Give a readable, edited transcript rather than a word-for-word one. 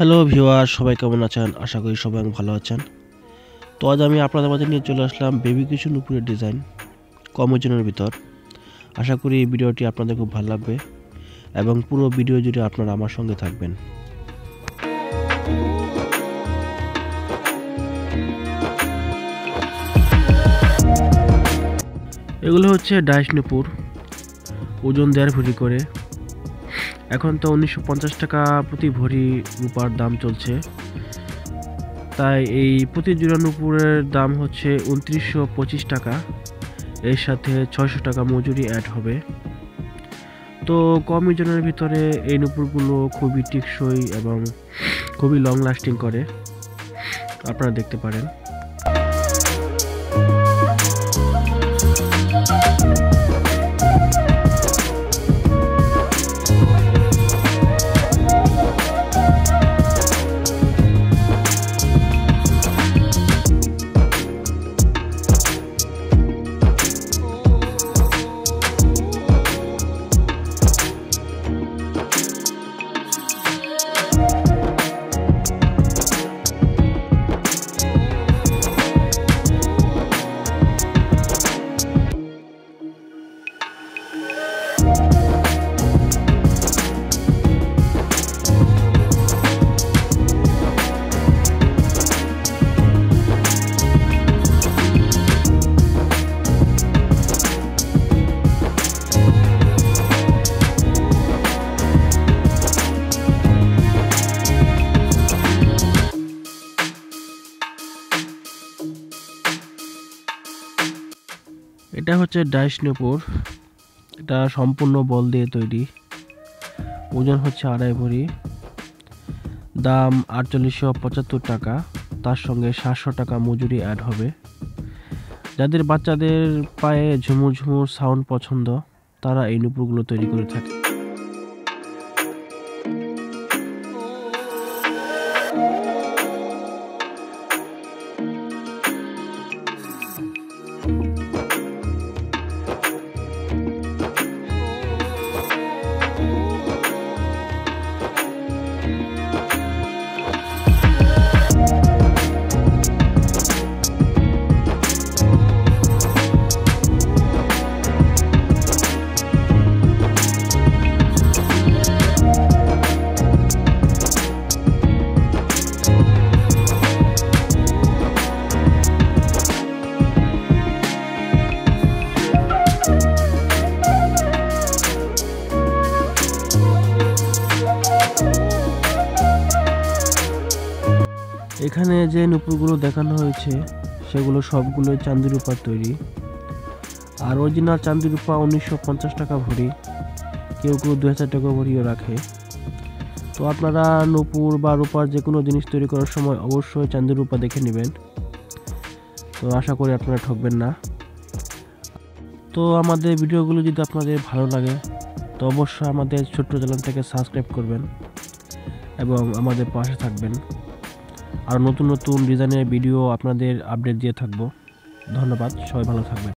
Hello viewer, সবাই কেমন আছেন? আশা করি সবাই ভালো আছেন। তো আজ আমি আপনাদের মাঝে নিয়ে চলে আসলাম বেবি কিছু নুপুরের ডিজাইন কম ওজনের ভিতর। আশা করি এই ভিডিওটি আপনাদের খুব ভালো লাগবে এবং পুরো ভিডিও জুড়ে আপনারা আমার সঙ্গে থাকবেন। এগুলো হচ্ছে ডাইস নুপুর, ওজন 1.5 ভরি করে। এখন তো 1950 টাকা প্রতি ভরি রূপার দাম চলছে, তাই এই প্রতি জোড়া নুপুরের দাম হচ্ছে 2925 টাকা। এর সাথে 600 টাকা মজুরি অ্যাড হবে। তো কম ওজনের ভিতরে এই নুপুরগুলো খুবই টেকসই এবং খুবই লং লাস্টিং করে, আপনারা দেখতে পারেন। এটা হচ্ছে ডাইস নুপুর, এটা সম্পূর্ণ বল দিয়ে তৈরি, ওজন হচ্ছে 2.5 ভরি, দাম 4875 টাকা। তার সঙ্গে 700 টাকা মজুরি অ্যাড হবে। যাদের বাচ্চাদের পায়ে ঝুমুর ঝুমুর সাউন্ড পছন্দ, তারা এই নুপুরগুলো তৈরি করে থাকে। এখানে যে নুপুরগুলো দেখানো হয়েছে সেগুলো সবগুলো চাঁদি রূপার তৈরি, আর অরিজিনাল চাঁদি রূপা 1950 টাকা ভরি, কেউ কেউ 2000 টাকা ভরিও রাখে। তো আপনারা নুপুর বা রূপার যে কোনো জিনিস তৈরি করার সময় অবশ্যই চাঁদি রূপা দেখে নেবেন। তো আশা করি আপনারা ঠকবেন না। তো আমাদের ভিডিওগুলো যদি আপনাদের ভালো লাগে তো অবশ্যই আমাদের ছোট্ট চ্যানেলটাকে সাবস্ক্রাইব করবেন এবং আমাদের পাশে থাকবেন। আর নতুন নতুন ডিজাইনের ভিডিও আপনাদের আপডেট দিয়ে থাকবো। ধন্যবাদ, সবাই ভালো থাকবেন।